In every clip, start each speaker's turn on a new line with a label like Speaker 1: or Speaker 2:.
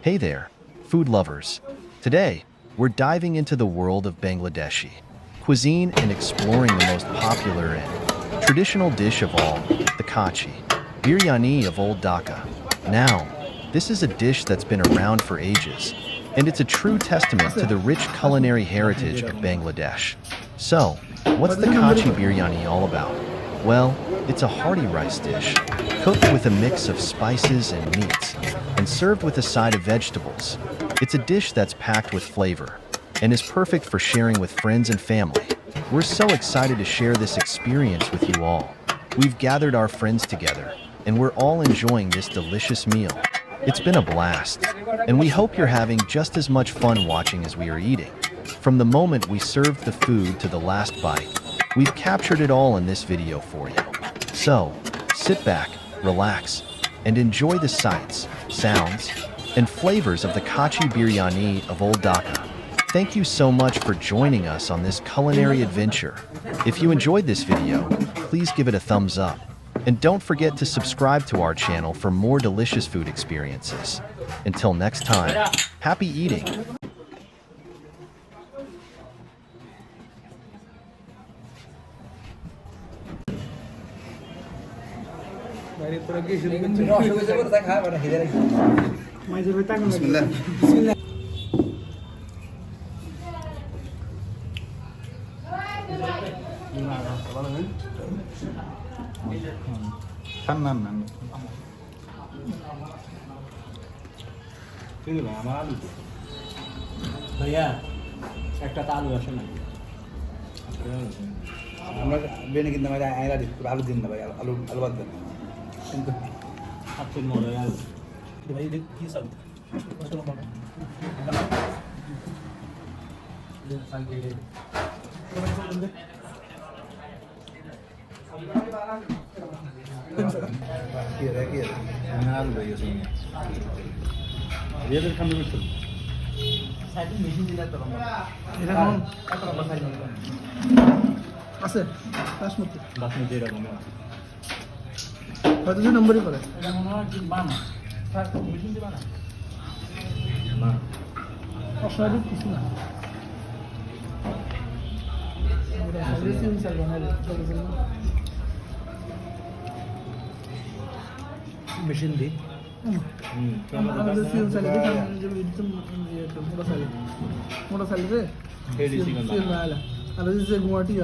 Speaker 1: Hey there, food lovers. Today, we're diving into the world of Bangladeshi cuisine and exploring the most popular and traditional dish of all, the kachi, biryani of Old Dhaka. Now, this is a dish that's been around for ages, and it's a true testament to the rich culinary heritage of Bangladesh. So, what's the kachi biryani all about? Well, it's a hearty rice dish, cooked with a mix of spices and meats, and served with a side of vegetables. It's a dish that's packed with flavor, and is perfect for sharing with friends and family. We're so excited to share this experience with you all. We've gathered our friends together, and we're all enjoying this delicious meal. It's been a blast, and we hope you're having just as much fun watching as we are eating. From the moment we served the food to the last bite, we've captured it all in this video for you. So, sit back, relax, and enjoy the sights, sounds, and flavors of the kachi biryani of Old Dhaka. Thank you so much for joining us on this culinary adventure. If you enjoyed this video, please give it a thumbs up. And don't forget to subscribe to our channel for more delicious food experiences. Until next time, happy eating!
Speaker 2: ভাইয়া একটা আলু আসে না
Speaker 3: আমরা বেনে কিন্তু ভাই আয়রা দিই আলু দিন না ভাই আলু আলু বাদ দেন কিন্তু
Speaker 2: আপনি মরে আলু
Speaker 3: ভাই দেখ কি সব কি রে আলু ভাই আছে রেদের খামে বিটু সাইডে মেশিন দিলা তো এটা কোন কত লম্বা সাইজ আছে বাসমতি এরকম কত নম্বরই করে এটা মনে হয় কি বানা স্যার মেশিন দিয়ে বানা না অসাধারণ কিছু না এটা সার্ভিসিং স্যার বানালে মেশিন দিয়ে গুয়াহাটি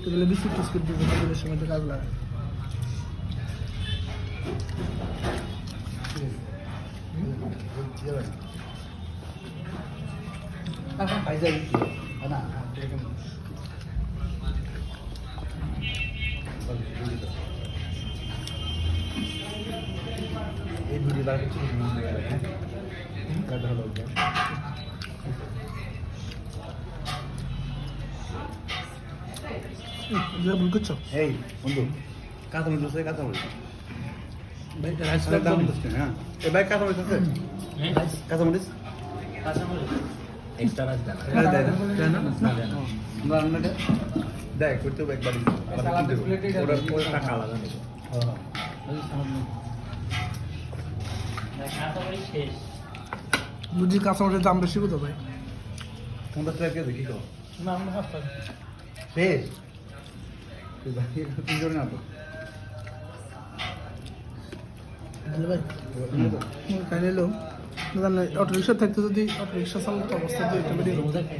Speaker 3: এগুলো বিস্কুট টিস্কুট দিয়ে সময় কাজ লাগে এই ভিডিও বার কিছু ভুল করছো এই বন্ধু কাঁচামরিচ আছে কাঁচামরিচ ভাই রাইস দাম দিচ্ছে হ্যাঁ এই ভাই কাঁচামরিচ আছে কাঁচামরিচ
Speaker 2: এক্সট্রা রাইস দেন
Speaker 3: না না দেখ করতে একবার ওটা টাকা আলাদা নেই বুঝি কাঁচামরিচের দাম বেশি কত ভাই 50 টাকা কেজি কি করো না আমরা 5 টাকা শেষ তিন জনে না তো ভাই খাই নিলো অটো রিক্সা থাকতে যদি অটো রিক্সা চালাতে অবস্থা দিয়ে এটা বেরিয়ে রোজা খাই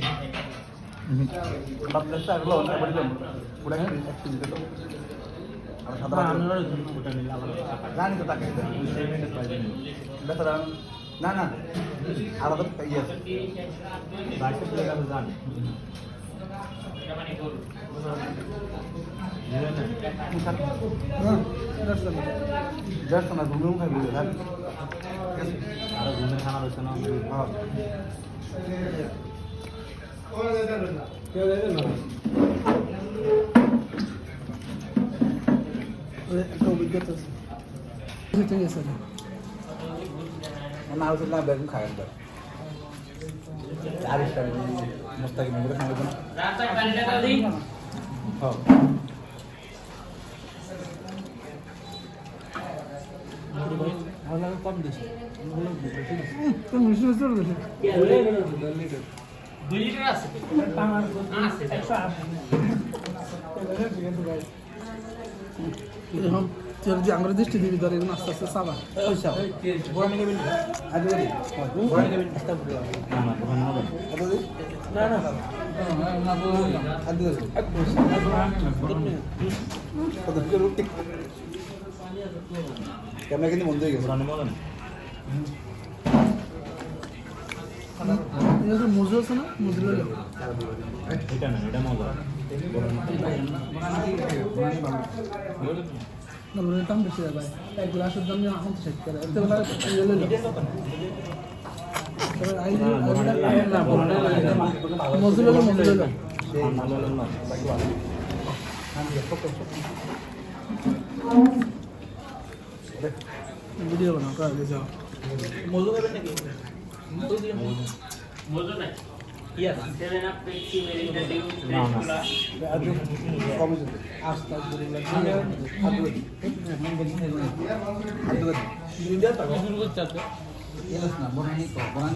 Speaker 3: জানি তো তাকে না না আলাদা ইয়ে আছে জানি না ঘুমেও খাই
Speaker 2: আরো ঘুমে খানা রয়েছে না
Speaker 3: একটা অভিজ্ঞতা আছে না হচ্ছে না বেগুন খাই একবার আর একটা মোস্তাকি মেরে খাওয়া না হ্যাঁ
Speaker 2: কম দিছে
Speaker 4: তুমি মিষ্টি মিষ্টি করে দিছো।
Speaker 2: 2 লিটার আছে আছে 180
Speaker 4: এরকম তোর যে আমরা দৃষ্টি দিবি ধরে এরকম আস্তে আস্তে চাবা
Speaker 2: বড় নিয়ে গেবেন
Speaker 3: আজ বলি
Speaker 2: বড় নিয়ে গেবেন আস্তে করে না না
Speaker 3: আজ বলি কত কি রুটি ক্যামেরা কিন্তু বন্ধ হয়ে গেছে
Speaker 4: এটা মজু আছে না মজু লইলো
Speaker 2: এটা না এটা মজা
Speaker 4: না বলে দাম বেশি ভাই এক গ্লাসের দাম যেন এখন সেট করে এতে বলা ইয়ে লইলো তবে আই না মজু লইলো ভিডিও বানাও কাজ যাও
Speaker 2: মজু খাবেন নাকি মজু নাই কি আছে 7 আপ পেপসি মেরিন্ডা ডিউ রেগুলা
Speaker 3: আজ কম যেতে
Speaker 4: আস্তে আস্তে
Speaker 3: আজ বলি
Speaker 4: ভিডিও তো শুরু করতে
Speaker 3: এলাস না বনানি তো বনানি